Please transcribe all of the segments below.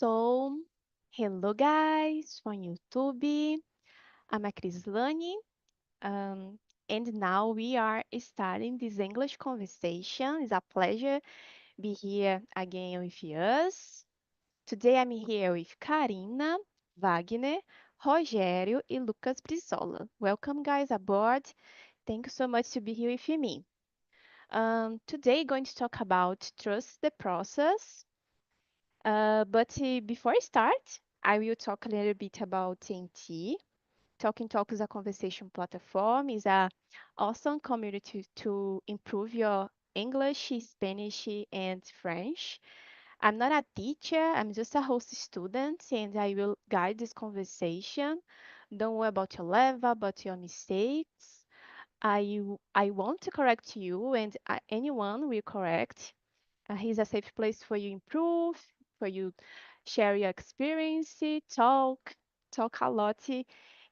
So, hello guys from YouTube. I'm a Crislane, um, and now we are starting this English conversation. It's a pleasure be here again with us. Today I'm here with Karina, Wagner, Rogério, and Lucas Brizola. Welcome guys aboard. Thank you so much to be here with me. Today going to talk about trust the process. But before I start, I will talk a little bit about TNT. Talking Talk is a conversation platform, is a awesome community to improve your English, Spanish, and French. I'm not a teacher, I'm just a host student, and I will guide this conversation. Don't worry about your level, about your mistakes. I want to correct you, and anyone will correct. He's a safe place for you improve, for you share your experience, talk a lot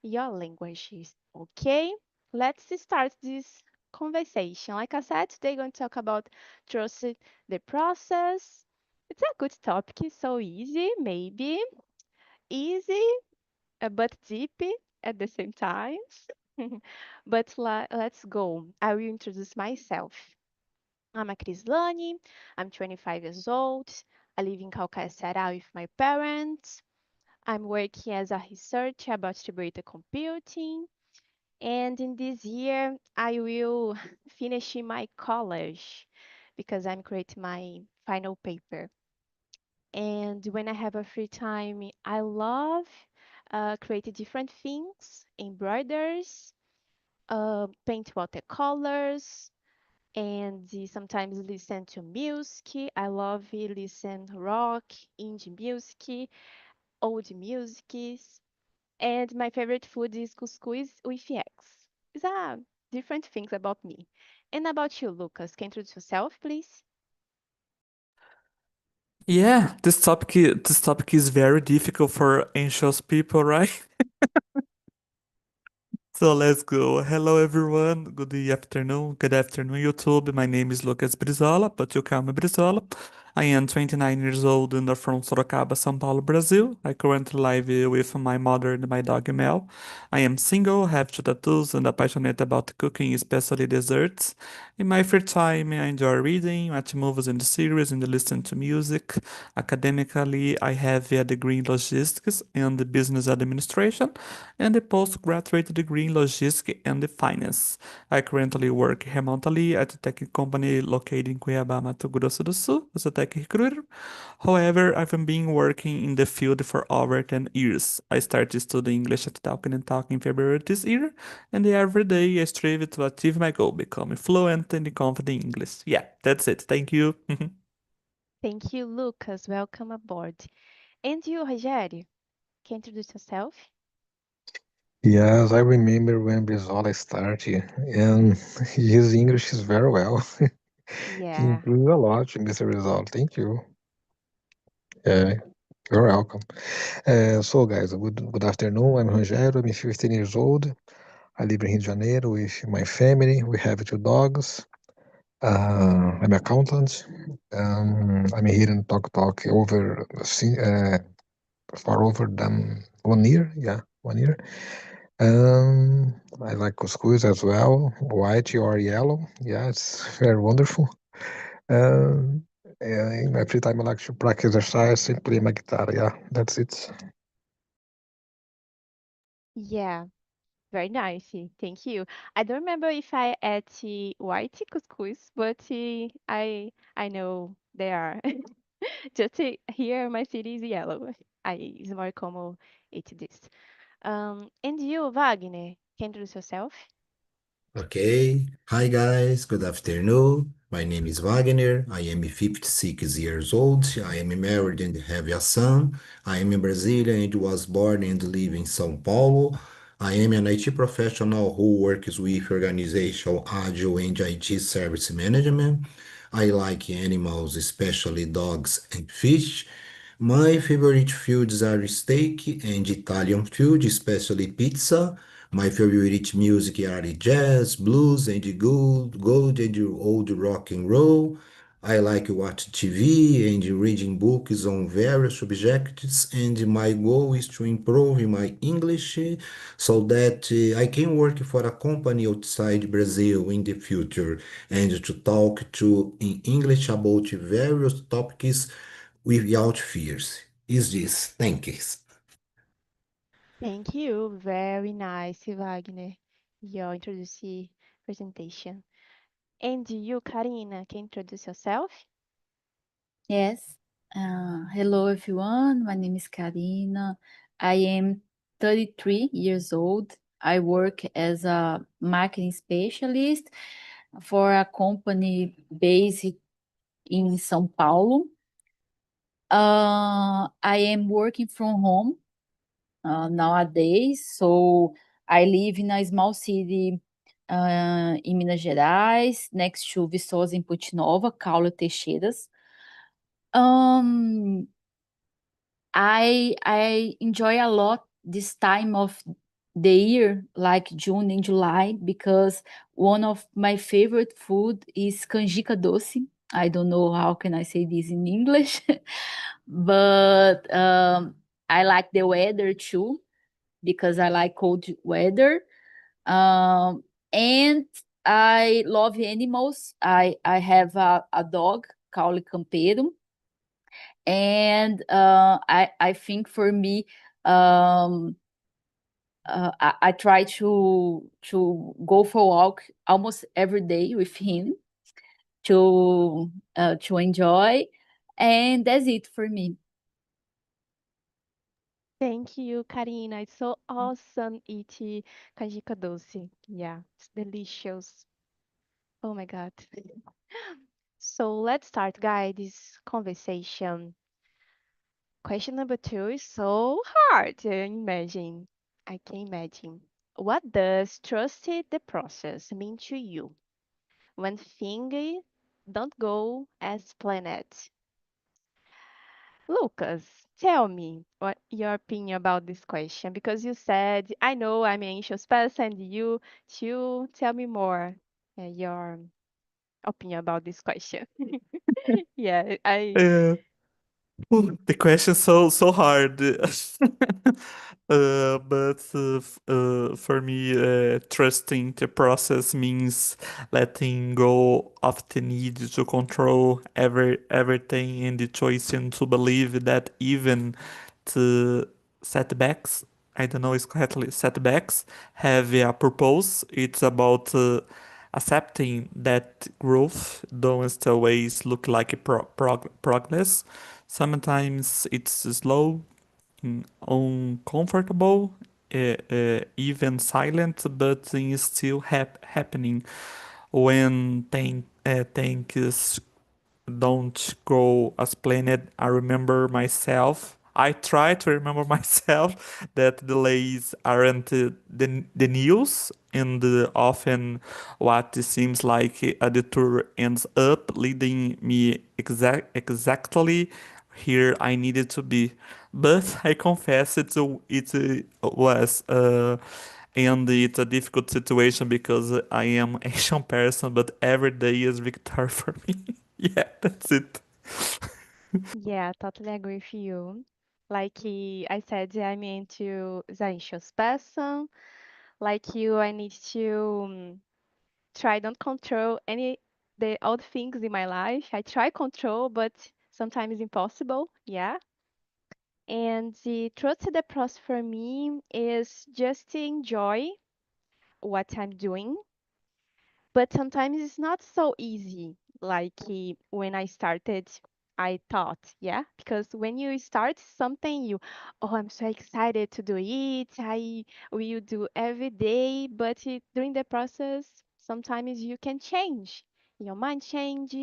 your languages. Okay, let's start this conversation. Like I said, today we're going to talk about trust the process. It's a good topic, it's so easy, maybe easy, but deep at the same time. But let's go. I will introduce myself. I'm a Crislane. I'm 25 years old. I live in Calcaia, Ceará with my parents. I'm working as a researcher about distributed computing. And in this year, I will finish my college because I'm creating my final paper. And when I have a free time, I love creating different things, embroiders, paint watercolors, and sometimes listen to music. I love listen rock, indie music, old music, and my favorite food is couscous with eggs. These are different things about me. And about you, Lucas, can you introduce yourself, please? Yeah, this topic is very difficult for anxious people, right? So let's go. Hello everyone. Good afternoon. Good afternoon, YouTube. My name is Lucas Brizola, but you call me Brizola. I am 29 years old and I'm from Sorocaba, São Paulo, Brazil. I currently live with my mother and my dog Mel. I am single, have two tattoos, and are passionate about cooking, especially desserts. In my free time, I enjoy reading, watch movies and series, and listen to music. Academically, I have a degree in logistics and business administration and a postgraduate degree in logistics and finance. I currently work remotely at a tech company located in Cuiabá, Mato Grosso do Sul, as a tech recruiter. However, I've been working in the field for over 10 years. I started studying English at Talk in February this year, and every day I strive to achieve my goal, becoming fluent and confident in English. Yeah, that's it. Thank you. Thank you, Lucas. Welcome aboard. And you, Rogério, can you introduce yourself? Yes, I remember when Brizola started, and his English is very well. He Yeah. improved a lot in this result. Thank you. Yeah, you're welcome. So, guys, good afternoon. I'm Rogério. I'm 15 years old. I live in Rio de Janeiro with my family. We have two dogs. I'm accountant. I'm here in Talk for over than 1 year. Yeah, 1 year. I like couscous as well, white or yellow. Yeah, it's very wonderful. Um, in my free time, I like to practice exercise and play my guitar. Yeah, that's it. Yeah, very nice. Thank you. I don't remember if I ate white couscous, but I know they are. Just here, my city is yellow. It's more common eat this. And you, Wagner, can you introduce yourself? Okay. Hi guys, good afternoon. My name is Wagner. I am 56 years old. I am married and have a son. I am a Brazilian and was born and live in São Paulo. I am an IT professional who works with organizational agile and IT service management. I like animals, especially dogs and fish. My favorite foods are steak and Italian food, especially pizza. My favorite music are jazz, blues, and gold and old rock and roll. I like watching TV and reading books on various subjects, and my goal is to improve my English so that I can work for a company outside Brazil in the future and to talk to in English about various topics without fears. Is this? Thank you. Thank you. Very nice, Wagner. Your introductory presentation. And you, Karina, can you introduce yourself? Yes. Hello, everyone. My name is Karina. I am 33 years old. I work as a marketing specialist for a company based in São Paulo. I am working from home nowadays. So I live in a small city in Minas Gerais, next to Viçosa em Ponte Nova, Caule Teixeiras. Um, I enjoy a lot this time of the year, like June and July, because one of my favorite food is canjica doce. I don't know how can I say this in English, but I like the weather too because I like cold weather. Um, and I love animals. I have a dog called Campeiro, and I think for me, um, I try to go for a walk almost every day with him to enjoy, and that's it for me. Thank you, Karina. It's so awesome eating canjica doce. Yeah, it's delicious. Oh my God. So let's start, guys, this conversation. Question number two is so hard to imagine. I can imagine. What does trust the process mean to you when things don't go as planned? Lucas, tell me what your opinion about this question because you said, I know I'm an anxious person, and you too. Tell me more your opinion about this question. Yeah, I Yeah. Ooh, the question so hard. For me, trusting the process means letting go of the need to control everything and the choice and to believe that even the setbacks, I don't know it's correctly, setbacks have a purpose. It's about accepting that growth don't always look like a progress. Sometimes it's slow, uncomfortable, even silent, but it's still happening. When things don't go as planned, I remember myself. I try to remember myself that delays aren't the news, and often what seems like a detour ends up leading me exactly here I needed to be. But I confess it was. And it's a difficult situation because I am Asian person, but every day is victory for me. Yeah, that's it. yeah, totally agree with you. Like I said, I'm into the anxious person. Like you, I need to try don't control any the all the things in my life. I try control, but sometimes impossible. Yeah. And the trust to the process for me is just to enjoy what I'm doing, but sometimes it's not so easy. Like when I started, I thought, yeah, because when you start something, oh, I'm so excited to do it. I will do every day, but during the process, sometimes you can change. Your mind change,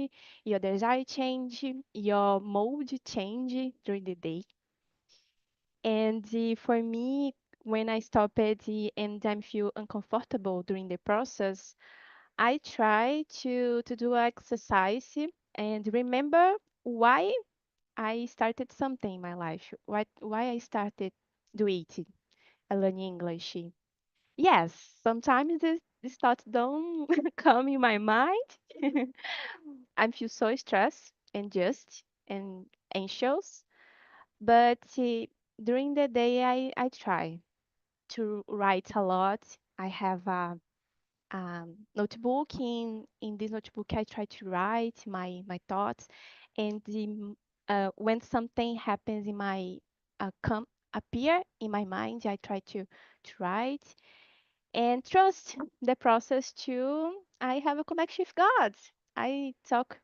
your desire change, your mood change during the day. And for me, when I stop it and I feel uncomfortable during the process, I try to do exercise and remember why I started something in my life, why I started doing it, learning English. Yes, sometimes this thoughts don't come in my mind. I feel so stressed and just and anxious. But during the day, I try to write a lot. I have a notebook. In this notebook, I try to write my thoughts. And when something happens in my come appear in my mind, I try to write and trust the process too. I have a connection with God. I talk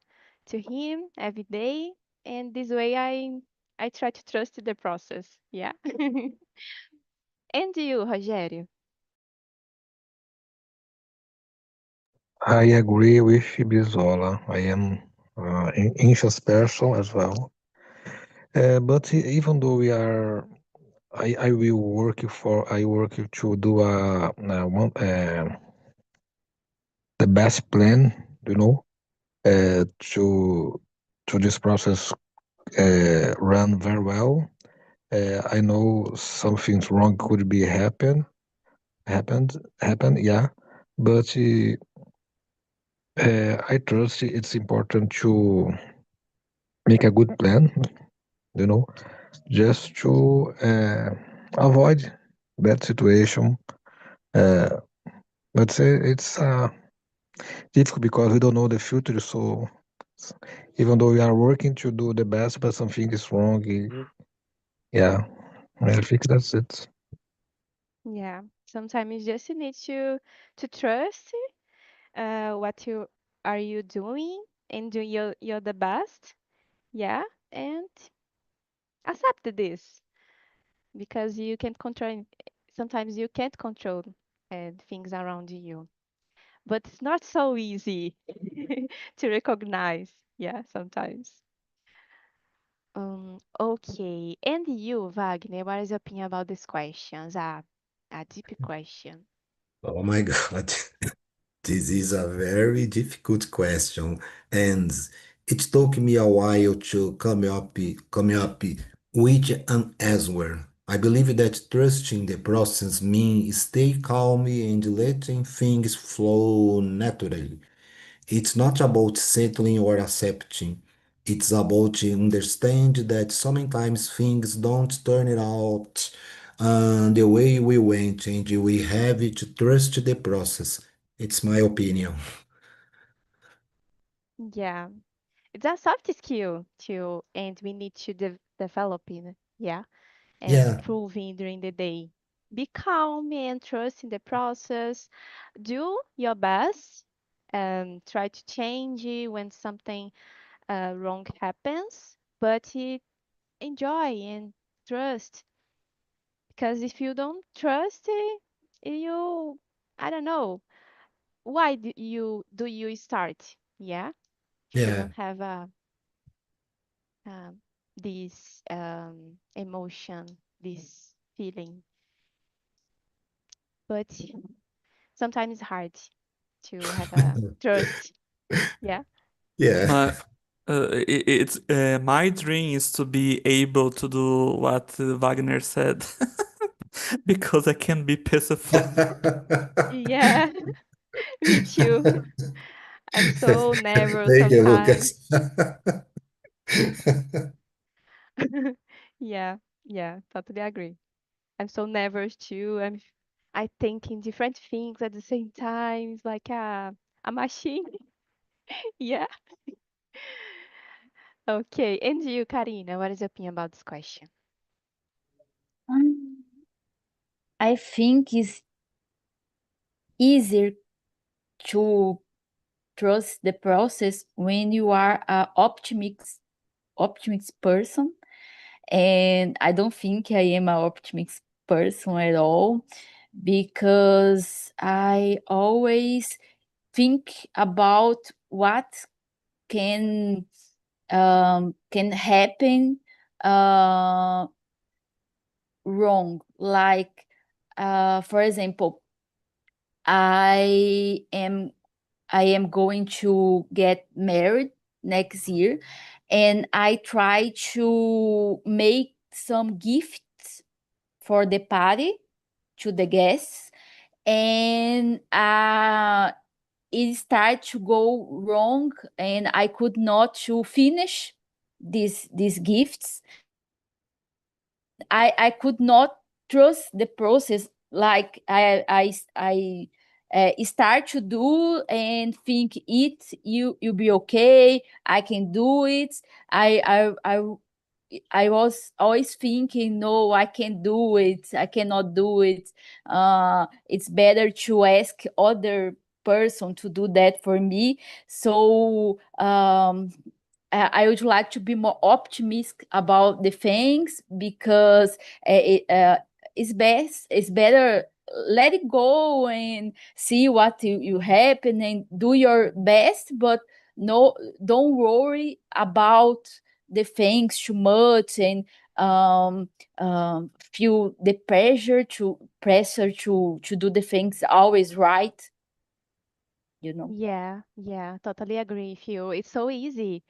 to Him every day, and this way I try to trust the process. Yeah. And you, Rogério? I agree with Brizola. I am an anxious person as well. But even though I will I work to do the best plan, you know, to this process run very well. I know some things wrong could be happen, yeah, but I trust it's important to make a good plan, you know, just to avoid bad situation. Uh, but it's difficult because we don't know the future. So even though we are working to do the best, but something is wrong. Yeah, I think that's it. Yeah. Sometimes you just need to trust what you are you doing and do your the best. Yeah, and accept this because you can't control. Sometimes you can't control things around you, but it's not so easy to recognize. Yeah, sometimes. Okay. And you, Wagner, what is your opinion about these questions? A deep question. Oh my God. This is a very difficult question, and it took me a while to come up with an answer. I believe that trusting the process means stay calm and letting things flow naturally. It's not about settling or accepting. It's about understand that sometimes things don't turn it out the way we want, and we have to trust the process. It's my opinion. Yeah, it's a soft skill too, and we need to develop it. Yeah, and Yeah, improving during the day. Be calm and trust in the process. Do your best. Try to change it when something wrong happens, but enjoy and trust. Because if you don't trust it, you, I don't know, why do you start? Yeah, if you yeah, don't have um, this emotion, this feeling. But sometimes it's hard to have a trust. Yeah. yeah. My it's my dream is to be able to do what Wagner said because I can be peaceful. Yeah, me too. I'm so nervous Thank you, sometimes. Lucas. Yeah, yeah, totally agree. I'm so nervous too. I think in different things at the same time. It's like a machine. Yeah. Okay. And you, Karina, what is your opinion about this question? Mm, I think it's easier to trust the process when you are a optimist person, and I don't think I am an optimist person at all, because I always think about what can can happen uh, wrong. Like, for example, I am I am going to get married next year, and I try to make some gifts for the party to the guests, and it started to go wrong, and I could not to finish these gifts. I could not trust the process, like I start to do and think you'll be okay, I can do it. I was always thinking, no, I can't do it, I cannot do it. It's better to ask other person to do that for me. So I would like to be more optimistic about the things, because it's better let it go and see what you happen and do your best, but no, don't worry about the things too much, and um, feel the pressure to do the things always right, you know. Yeah, totally agree with you. It's so easy.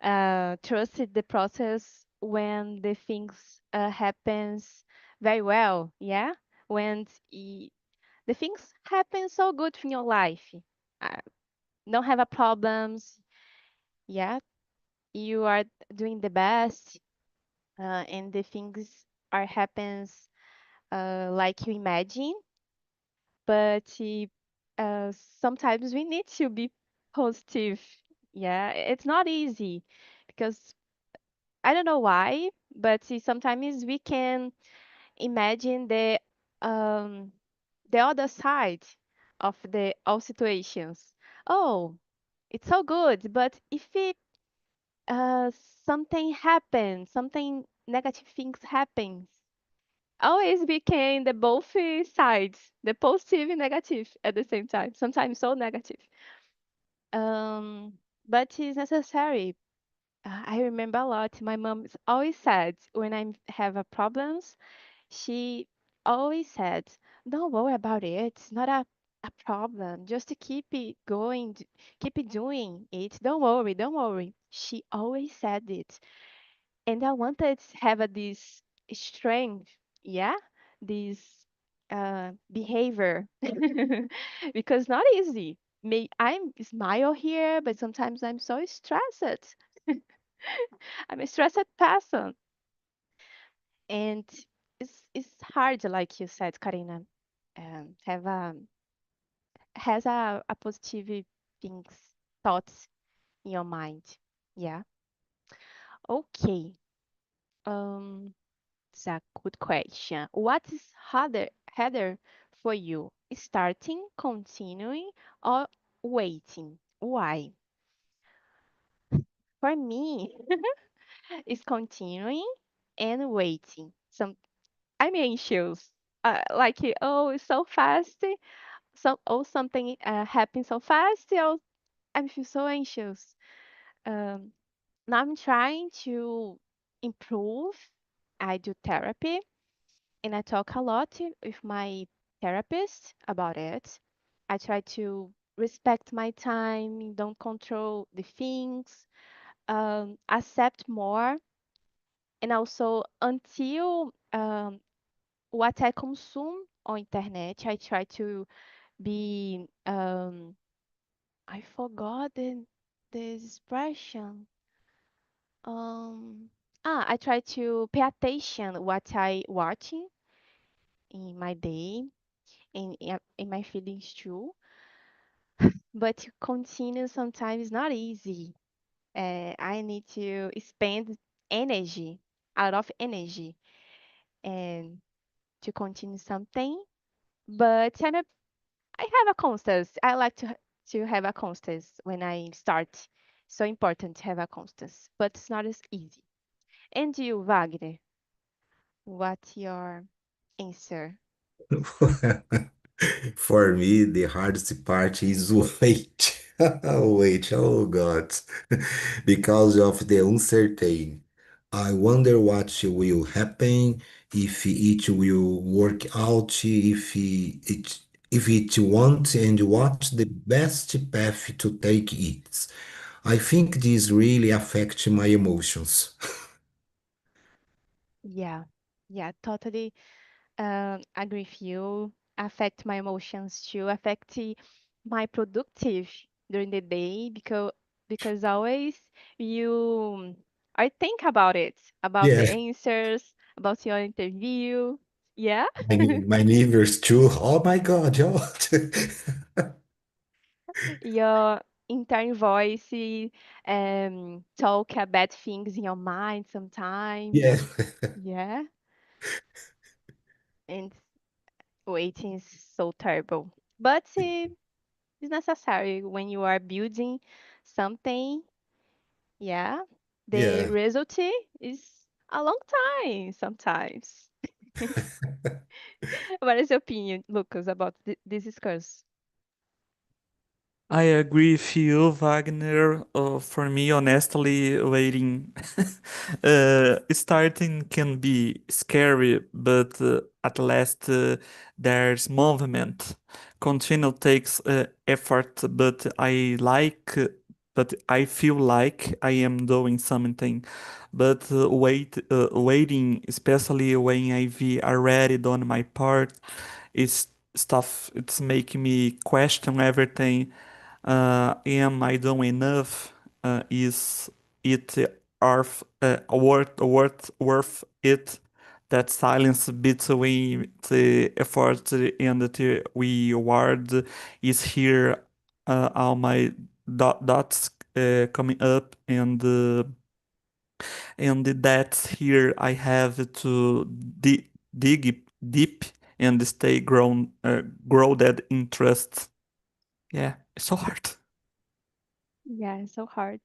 Trust the process when the things happens very well. Yeah, when the things happen so good in your life. Uh, don't have a problems. Yeah, you are doing the best, and the things are happens like you imagine. But sometimes we need to be positive. Yeah, it's not easy because I don't know why, but sometimes we can imagine um the other side of the all situations. Oh, it's so good, but if it something happens, something negative things happens, always became the both sides, the positive and negative at the same time. Sometimes so negative. But it's necessary. I remember a lot. My mom is always said when I have a problems, she always said, "Don't worry about it. It's not a problem. Just to keep it going, keep it doing it. Don't worry, don't worry." She always said it, and I wanted to have this strength, yeah, this behavior, because not easy. May I'm smile here, but sometimes I'm so stressed. I'm a stressed person, and it's hard, like you said, Karina. Have has a positive things thoughts in your mind. Yeah. Okay. Um, it's a good question. What is harder for you? Starting, continuing, or waiting? Why? For me, it's continuing and waiting. I'm anxious. Like, oh, it's so fast. Something happens so fast. I feel so anxious. Um, Now I'm trying to improve. I do therapy and I talk a lot with my therapist about it. I try to respect my time, don't control the things, accept more, and also until what I consume on internet, I try to be I forgot the expression. Um, I try to pay attention what I watching in my day and in my feelings too. But to continue sometimes is not easy. I need to spend energy, a lot of energy, and to continue something. But I have a constance. I like to have a constance when I start. So important to have a constance, but it's not as easy. And you, Wagner, what's your answer? For me, the hardest part is wait. Wait, oh God. Because of the uncertain. I wonder what will happen, if it will work out, if it won't, and what the best path to take is. I think this really affects my emotions. Yeah, yeah, totally agree with you. Affect my emotions too. Affect my productive during the day because always you I think about it, about the Yeah, answers, about your interview. Yeah. my neighbors too. Oh my God, yo. Your internal voice talk about things in your mind sometimes. Yeah, Yeah. And waiting is so terrible. But it's necessary when you are building something. Yeah. The yeah. result is a long time sometimes. What is your opinion, Lucas, about this discourse? I agree with you, Wagner. For me, honestly, waiting, starting can be scary, but at last there's movement. Continue takes effort, but I feel like I am doing something. But waiting, especially when I've already done my part, is stuff. It's making me question everything. Am I doing enough? Is it worth it? That silence between the effort and the reward is here. All my dots coming up, and that's here I have to dig deep and stay grow that interest. Yeah, it's so hard. Yeah, it's so hard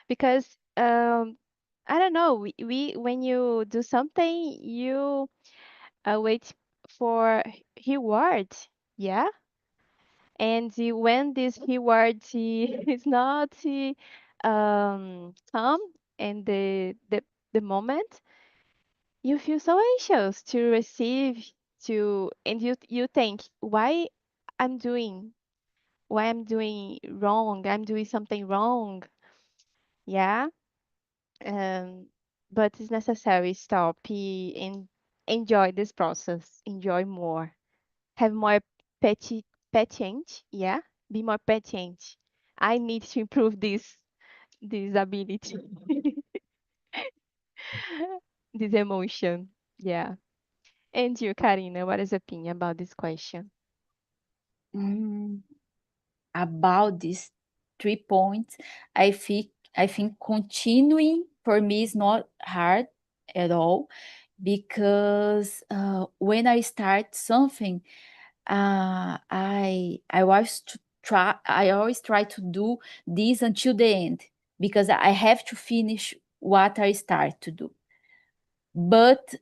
because I don't know. We when you do something, you wait for reward. Yeah, and when this reward is not come and the moment you feel so anxious to receive to and you think I'm doing why I'm doing wrong. I'm doing something wrong. Yeah. Um, but it's necessary stop and enjoy this process. Enjoy more. Have more patient. Yeah. Be more patient. I need to improve this ability, this emotion. Yeah. And you, Karina, what is your opinion about this question? Mm, about these 3 points, I think continuing for me is not hard at all because when I start something, I always try to do this until the end because I have to finish what I start to do. But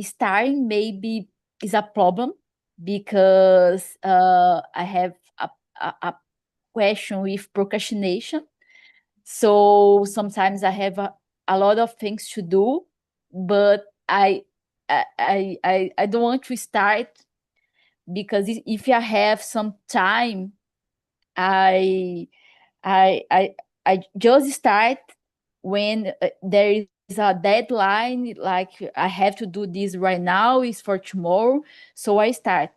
starting maybe is a problem because I have a question with procrastination. So sometimes I have a lot of things to do, but I don't want to start because if I have some time, I I I just start when there is a deadline, like I have to do this right now, is for tomorrow. So I start.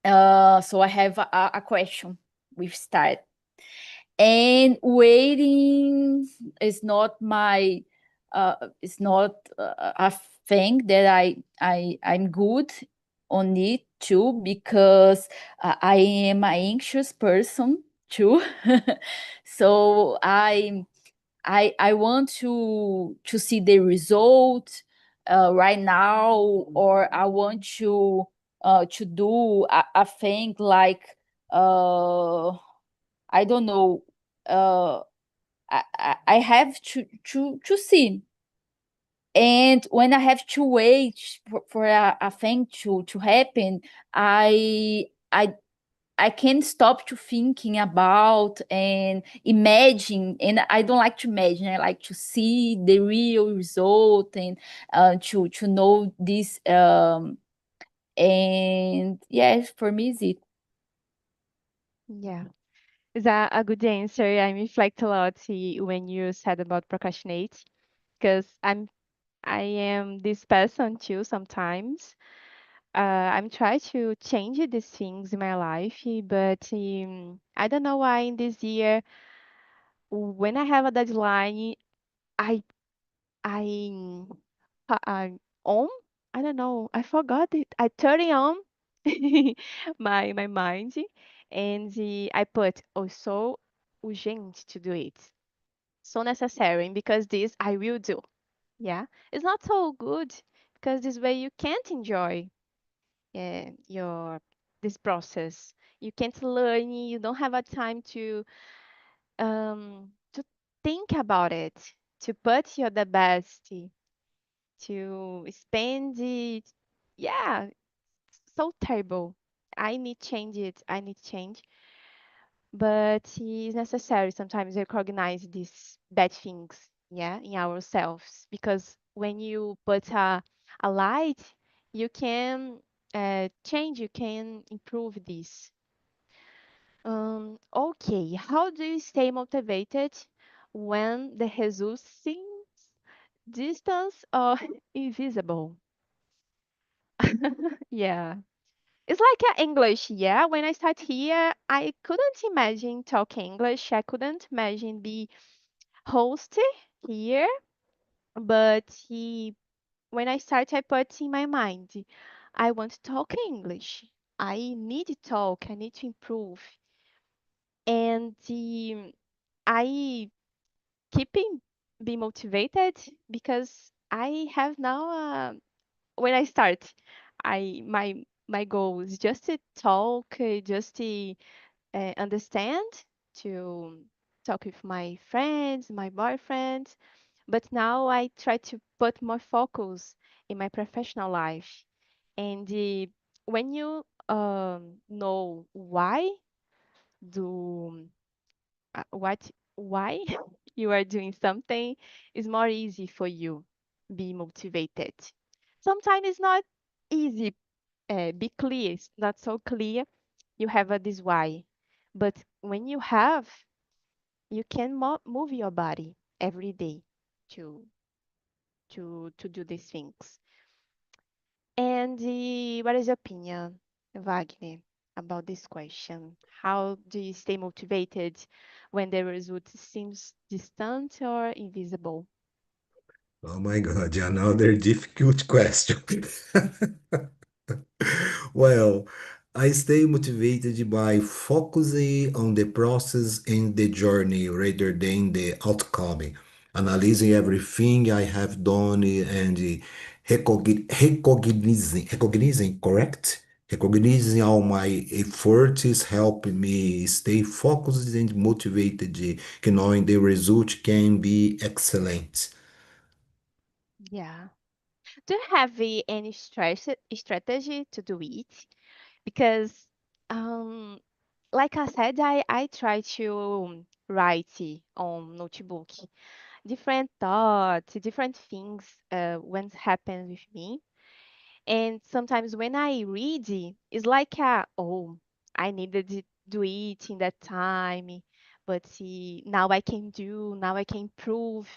So I have a question with start. And waiting is not my it's not a thing that I'm good on it too because I am an anxious person too. So I want to see the result right now, or I want to do a thing like uh I don't know. Uh, I have to see, and when I have to wait for a thing to happen, I I I can't stop to thinking about and imagine. And I don't like to imagine. I like to see the real result and to know this. And yes, for me, is it. Yeah. Is that a good answer? I reflect a lot when you said about procrastinate because I am this person too sometimes. I'm trying to change these things in my life, but I don't know why in this year, when I have a deadline, I I I on I don't know, I forgot it. I turn it on my mind, and I put, oh, so urgent to do it, so necessary, because this I will do. Yeah, it's not so good because this way you can't enjoy your this process. You can't learn. You don't have a time to think about it, to put your the best, to spend it. Yeah, so terrible. I need change it. I need change, but it's necessary sometimes recognize these bad things, yeah, in ourselves, because when you put a light, you can change, you can improve this. Okay, how do you stay motivated when the results seems distant or invisible? Yeah. It's like English, yeah. When I start here, I couldn't imagine talking English. I couldn't imagine be host here. But when I start, I put in my mind, I want to talk English. I need to talk. I need to improve. And I keeping be motivated because I have now. When I start, my goal is just to talk, just to understand, to talk with my friends, my boyfriend. But now I try to put more focus in my professional life. And when you know do why you are doing something, is more easy for you be motivated. Sometimes it's not easy, be clear. It's not so clear. You have this why, but when you have, you can move your body every day to to do these things. And what is your opinion, Wagner, about this question? How do you stay motivated when the result seems distant or invisible? Oh my God, another difficult question. Well, I stay motivated by focusing on the process and the journey rather than the outcome, analyzing everything I have done and recognizing, correct? Recognizing all my efforts help me stay focused and motivated, knowing the result can be excellent. Yeah. Do you have any strategy to do it? Because, um, like I said, I try to write on notebook different thoughts, different things when happen with me. And sometimes when I read, it's like, oh, I needed to do it in that time, but now I can do, now I can improve.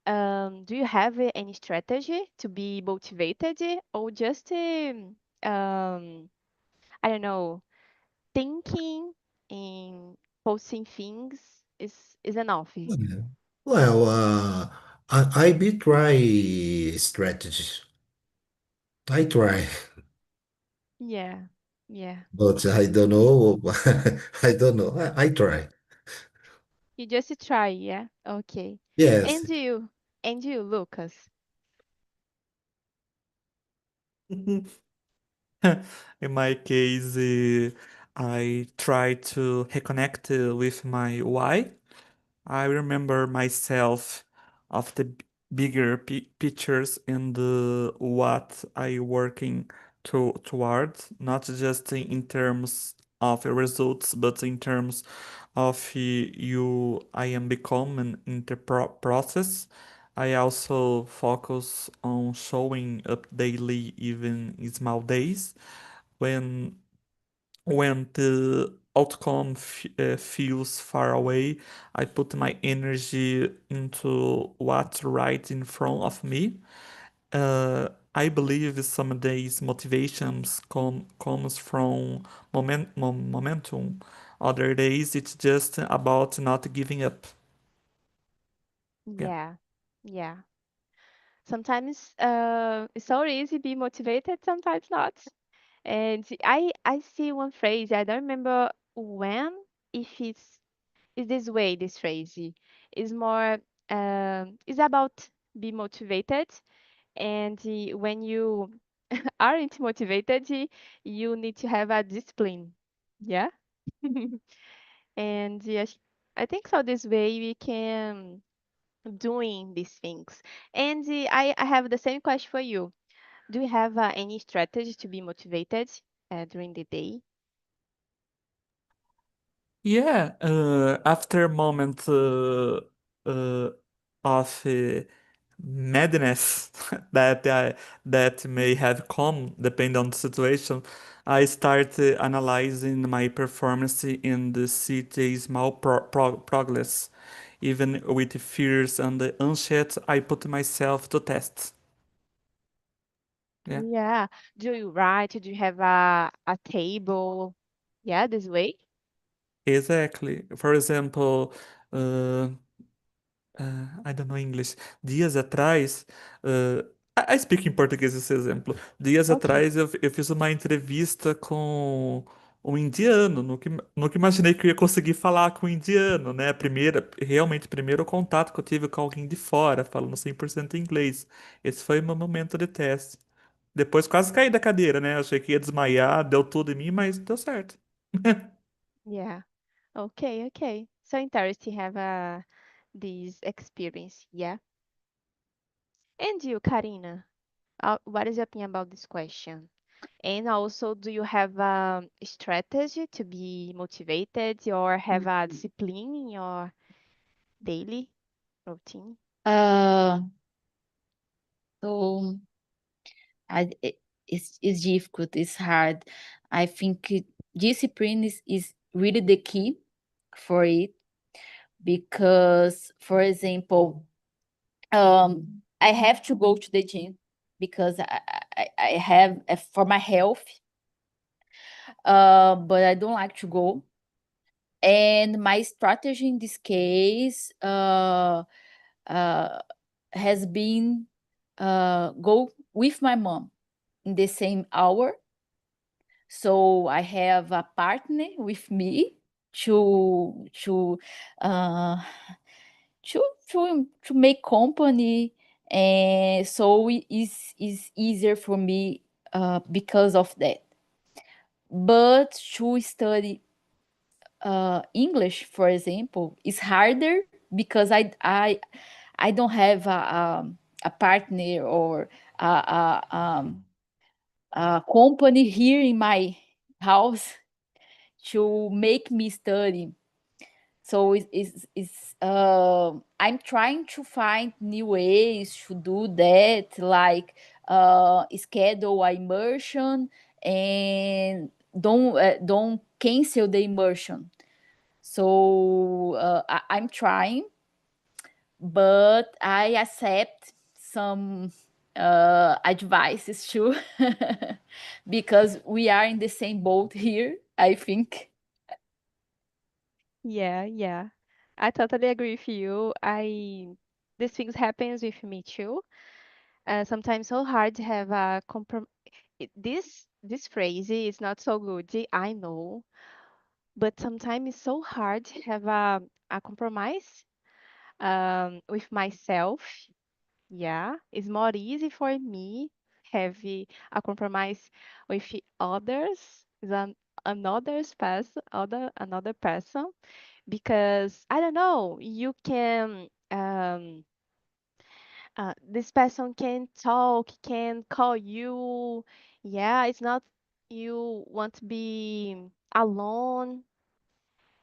Do you have any strategy to be motivated, or just, I don't know, thinking and posting things is enough? Yeah. Well, I be try strategies. I try, Yeah, yeah. but I don't know. I don't know. I try. You just try, yeah? Okay. Yes. And you, Lucas. In my case, I try to reconnect with my why. I remember myself of the bigger pictures and the what I working towards, not just in terms of results, but in terms of you I am becoming in the process. I also focus on showing up daily, even in small days, when the outcome feels far away. I put my energy into what's right in front of me. I believe some days motivations comes from momentum. Other days it's just about not giving up. Yeah. Yeah, yeah. Sometimes it's so easy to be motivated, sometimes not. And I see one phrase, I don't remember when, if it's this way, this phrase. Is more it's about be motivated, and when you aren't motivated, you need to have a discipline. Yeah. And yes, I think so this way we can doing these things. And I have the same question for you. Do you have any strategy to be motivated during the day? Yeah, after a moment uh, of madness that may have come, depending on the situation, I start analyzing my performance in the city small progress. Even with fears and the anxiety, I put myself to test. Yeah, Yeah. Do you write? Do you have a table? Yeah, this way? exactly. For example, uh, I don't know English. Dias atrás, I speak em português esse exemplo. Dias Okay. atrás eu fiz uma entrevista com um indiano, nunca imaginei que eu ia conseguir falar com um indiano, né? Realmente, primeiro contato que eu tive com alguém de fora, falando 100% inglês. Esse foi o meu momento de teste. Depois quase caí da cadeira, né? Achei que ia desmaiar, deu tudo em mim, mas deu certo. Yeah. Okay, okay. So interesting have this experience. Yeah. And you, Karina, what is your opinion about this question? And also, do you have a strategy to be motivated or have a discipline in your daily routine? Uh, so it's difficult. It's hard. I think discipline is really the key for it because, for example, I have to go to the gym because I have for my health, but I don't like to go. And my strategy in this case uh, has been go with my mom in the same hour. So I have a partner with me to uh, to make company, and so it is easier for me because of that. But to study English, for example, is harder because I don't have a partner or a company here in my house to make me study. So I'm trying to find new ways to do that, like schedule a immersion and don't cancel the immersion. So I'm trying, but I accept some advices too, because we are in the same boat here, I think. Yeah, yeah. I totally agree with you. These things happens with me too. Sometimes so hard to have a this phrase is not so good, I know, but sometimes it's so hard to have a compromise with myself. Yeah, it's more easy for me have a compromise with others than another person, because I don't know, you can this person can talk, can call you. Yeah, it's not you want to be alone.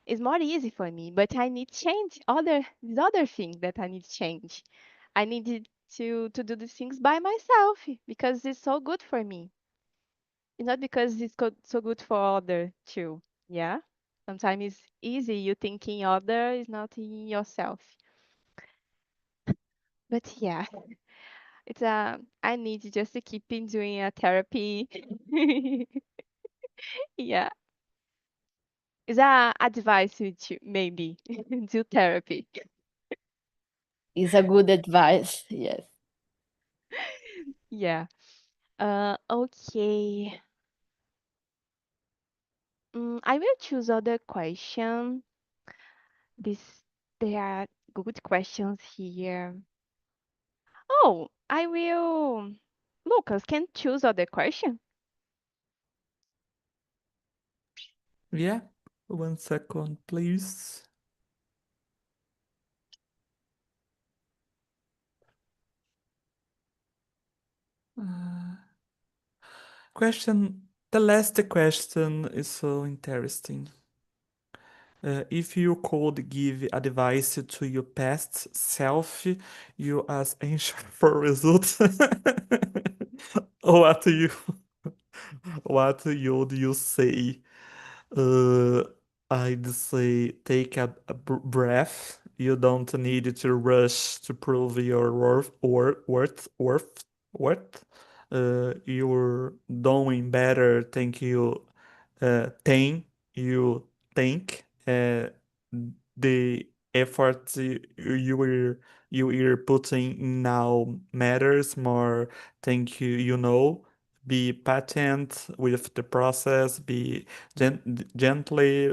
It's more easy for me, but I need change. This other thing that I need change. I needed to do these things by myself because it's so good for me. It's not because so good for other too. Yeah. Sometimes it's easy. You thinking other is not in yourself. But yeah, It's I need just to keep in doing a therapy. Yeah, it's a advice to maybe do therapy. It's a good advice. Yes. Yeah. Okay. I will choose other question. This There are good questions here. Oh, I will. Lucas, can choose other question? Yeah, 1 second, please. Uh, the last question is so interesting. If you could give advice to your past self, you as anxious for results, what you what would you say? Uh, I'd say take a breath. You don't need to rush to prove your worth. You're doing better. Thank you think the effort you are putting now matters more. Thank you. Be patient with the process. Be gently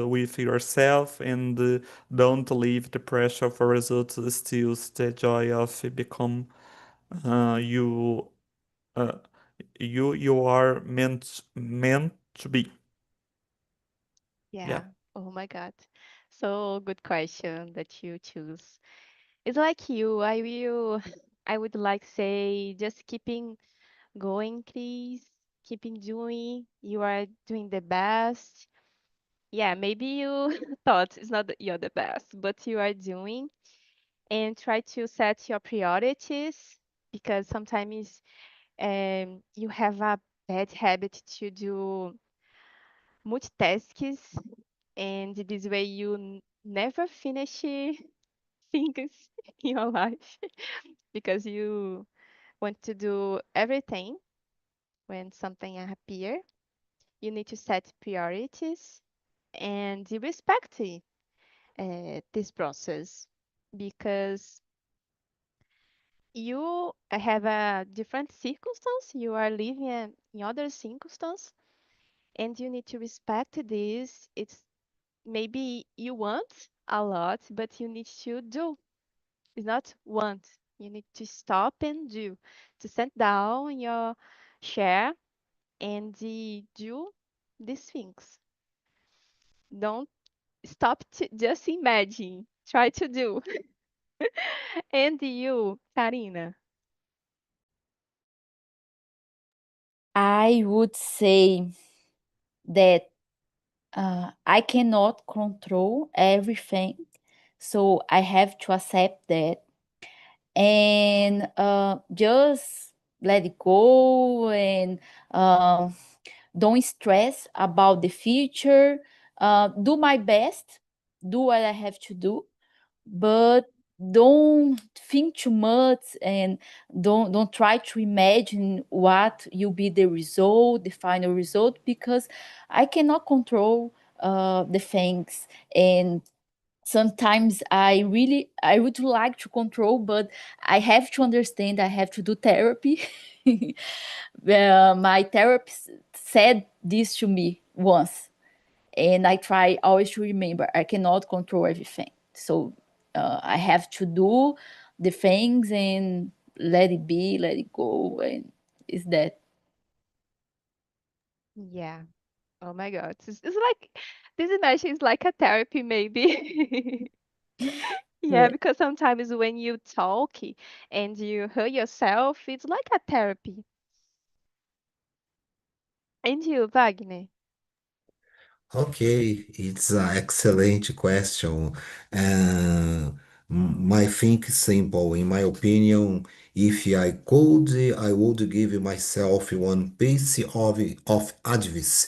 with yourself, and don't leave the pressure for results steals the joy of become you uh, you are meant to be. Yeah. Yeah. Oh my God. So good question that you choose. It's like you. I would like say just keeping going, please. Keeping doing. You are doing the best. Yeah, maybe you thought it's not that you're the best, but you are doing. And try to set your priorities because sometimes you have a bad habit to do multitasks, and this way you never finish things in your life because you want to do everything when something appear. You need to set priorities and you respect this process because you have a different circumstance. You are living in other circumstance, and you need to respect this. It's maybe you want a lot, but you need to do. It's not want. You need to stop and do. To sit down in your chair and do these things. Don't stop to just imagine. Try to do. And you, Karina. I would say that I cannot control everything, so I have to accept that and just let it go and uh, don't stress about the future. Do my best, do what I have to do, but don't think too much and don't try to imagine what will be the result, the final result, because I cannot control the things. And sometimes I would like to control, but I have to understand I have to do therapy. My therapist said this to me once, and I try always to remember I cannot control everything. So I have to do the things and let it be, let it go, and is that. Yeah. Oh my God. It's like this imagine is like a therapy maybe. Yeah, Yeah. because sometimes when you talk and you hurt yourself, it's like a therapy. And you, Wagner? Okay, it's an excellent question. Uh, my think is simple. In my opinion, if I could, I would give myself one piece of advice.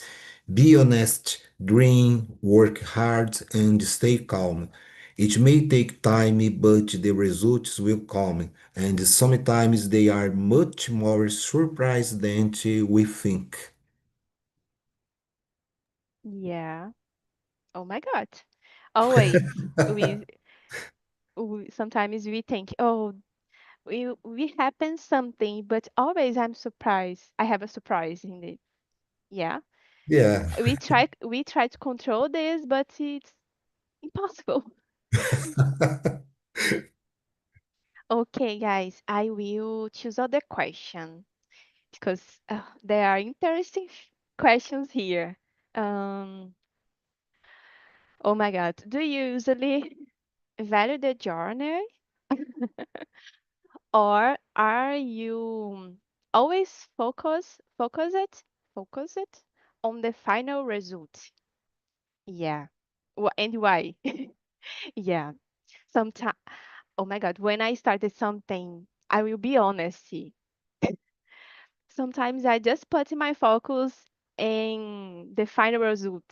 Be honest, dream, work hard, and stay calm. It may take time, but the results will come, and sometimes they are much more surprised than we think. Yeah. Oh my God. Always we, we sometimes we think, oh, we happen something, but always I'm surprised. I have a surprise in it. Yeah. Yeah. We try to control this, but it's impossible. Okay, guys, I will choose other question because there are interesting questions here. Um, oh my God, do you usually value the journey, or are you always focused on the final result? Yeah. And why? Yeah. Sometimes, oh my God, when I started something, I will be honest. Sometimes I just put my focus in the final result.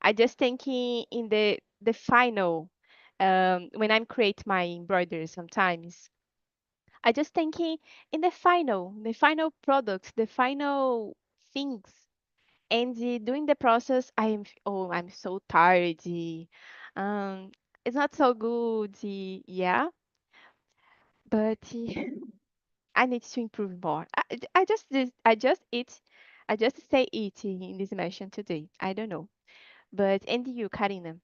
I just thinking in the final. When I'm create my embroidery, sometimes I just thinking in the final product, the final things. And during the process, I'm so tired. Um, it's not so good. Yeah, but I need to improve more. I just say it in this immersion today. I don't know. But and you, Karina?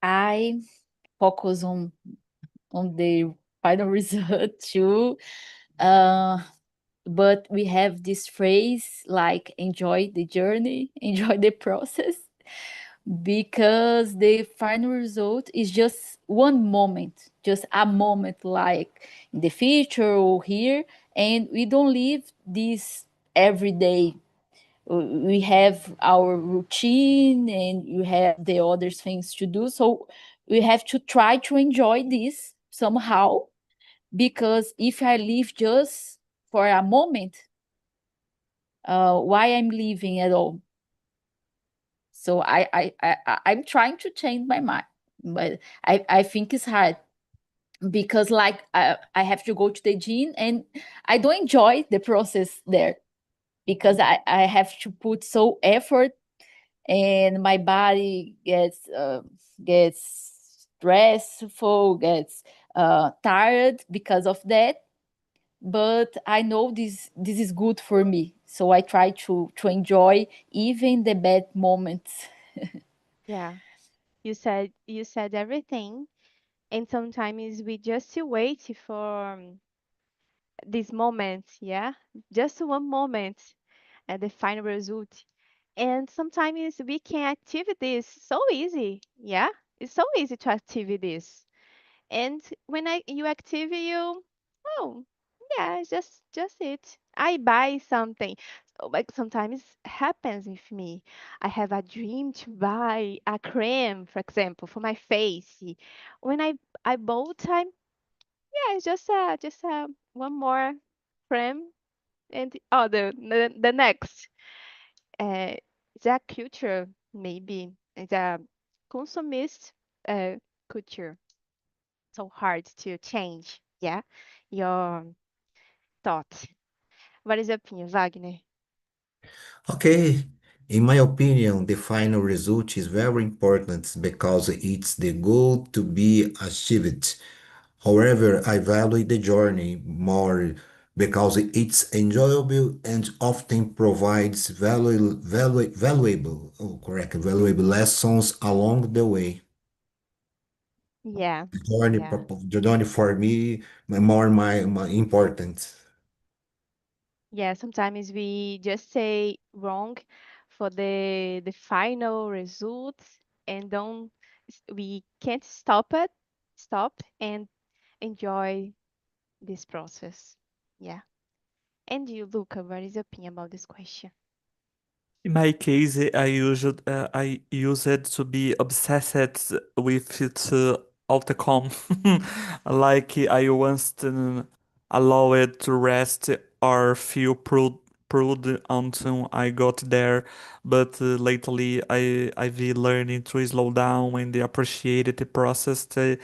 I focus on the final result too. Uh, but we have this phrase like enjoy the journey, enjoy the process, because the final result is just one moment, just a moment, like in the future or here, and we don't live this every day. We have our routine and you have the other things to do, so we have to try to enjoy this somehow, because if I live just for a moment, why I'm living at all? So I'm trying to change my mind, but I think it's hard, because like I have to go to the gym and I don't enjoy the process there, because I have to put so effort, and my body gets stressful, gets tired because of that. But I know this is good for me, so I try to enjoy even the bad moments. Yeah, you said everything, and sometimes we just wait for this moment. Yeah, just one moment at the final result. And sometimes we can achieve this so easy. Yeah, it's so easy to achieve this. And when you active you, oh yeah, it's just it. I buy something. So, like sometimes happens with me. I have a dream to buy a cream, for example, for my face. When I bought, yeah, it's just one more cream and the next. Uh, it's a culture maybe. It's a consumist uh, culture, so hard to change, yeah, your thought. What is your opinion, Wagner? Okay, in my opinion, the final result is very important because it's the goal to be achieved. However, I value the journey more because it's enjoyable and often provides valuable lessons along the way. Yeah, The journey, yeah, the journey for me more my important. yeah. Sometimes we just say wrong for the final results, and don't we can't stop and enjoy this process. Yeah. And you, Luca, what is your opinion about this question? In my case, I use it to be obsessed with its outcome. Like I once allow it to rest or feel proud. prude until I got there, but lately I've been learning to slow down and appreciate the process, the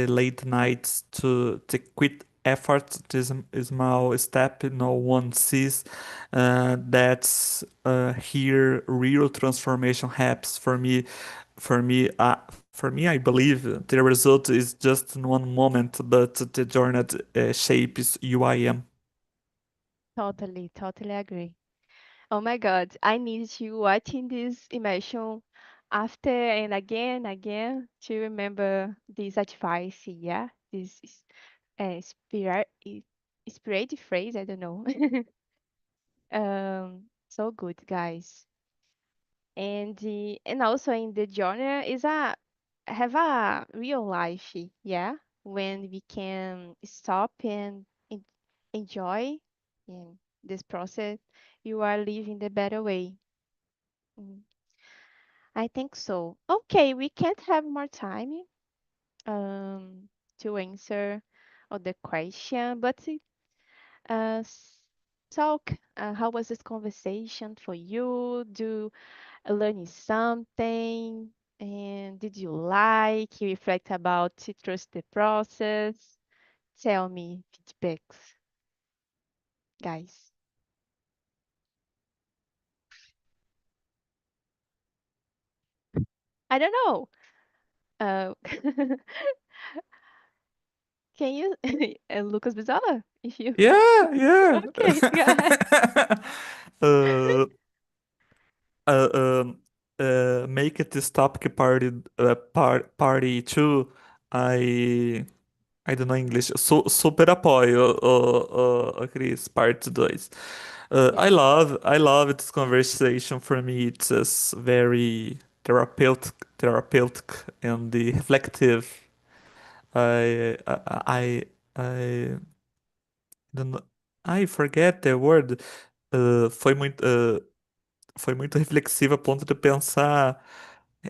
late nights to quit effort, this small step no one sees. That's here real transformation happens for me. For me, I believe the result is just in one moment, but the journey shapes who I am. Totally, totally agree. Oh my God, I need to watching this immersion after and again to remember this advice. Yeah, this is inspired phrase. I don't know. So good, guys. And also in the journey is a have a real life. Yeah, when we can stop and enjoy in this process, you are living the better way. Mm, I think so. Okay, we can't have more time to answer all the question, but talk. How was this conversation for you? Do learning something? And did you like? You reflect about to trust the process? Tell me feedbacks, guys. I don't know. Uh, can you, Lucas Bizola, if you, Yeah, yeah. okay, go ahead. uh, uh, um, Make it this topic party too. I I don't know English. Super apoio, Cris, parte 2. Yeah, I love this conversation. For me, it's just very therapeutic and reflective. I, I, I don't know, I forget the word. Foi muito reflexiva a ponto de pensar,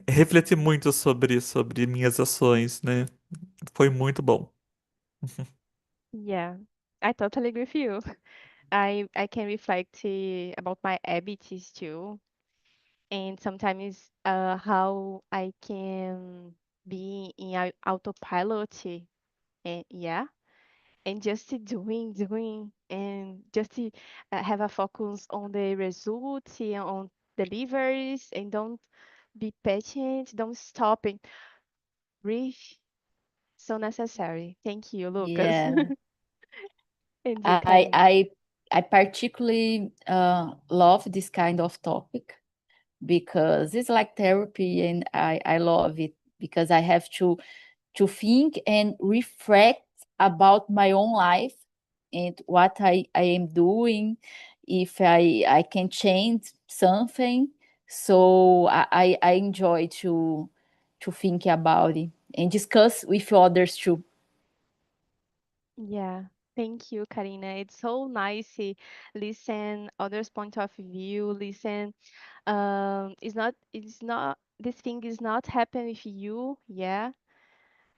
refletir muito sobre minhas ações, né? Foi muito bom. yeah, I totally agree with you. I can reflect about my habits too, and sometimes how I can be in autopilot, and yeah, and just doing, and just have a focus on the results, on deliveries, and don't be patient, don't stop and breathe. So necessary. Thank you, Lucas. Yeah. And you, I Karina. I I particularly love this kind of topic because it's like therapy, and I love it because I have to think and reflect about my own life and what I am doing, if I can change something. So I enjoy to think about it and discuss with others too. Yeah, thank you, Karina. It's so nice to listen others' point of view. Listen, it's not this thing is not happening with you. Yeah,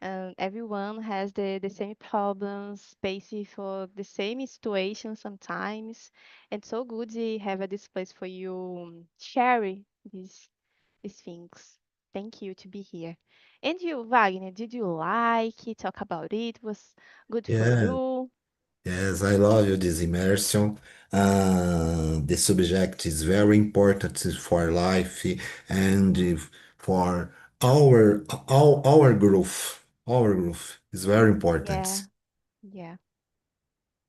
everyone has the same problems, facing for the same situation sometimes, and so good to have a this place for you sharing these things. Thank you to be here. And you, Wagner, did you like it? Talk about it? Was good for Yeah, you? yes, I love you, this immersion. The subject is very important for life and for our growth. Our growth is very Yeah, important. yeah.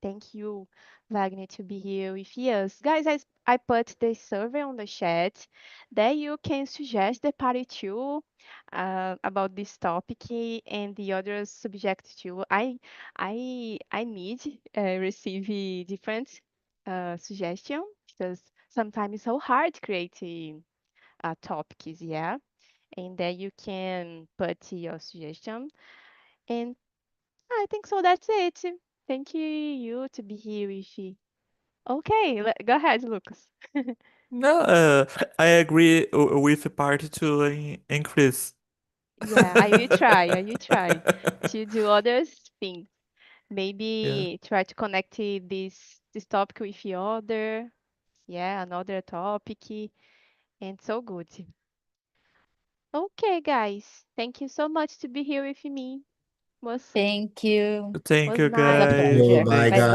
Thank you, Wagner, to be here with us. Guys, I put the survey on the chat. There you can suggest the party too about this topic and the other subject too. I need receive different suggestion because sometimes it's so hard creating topics, yeah. And there you can put your suggestion. And I think so. That's it. Thank you to be here with you. Okay, go ahead, Lucas. No, I agree with part 2 in Chris. Yeah, I will try to do other things. Yeah. Maybe try to connect this topic with the other. Yeah, another topic and so good. Okay, guys. Thank you so much to be here with me. Was Thank you. Thank was you, Was a nice. guys. pleasure. Bye, Bye Thank bye. guys.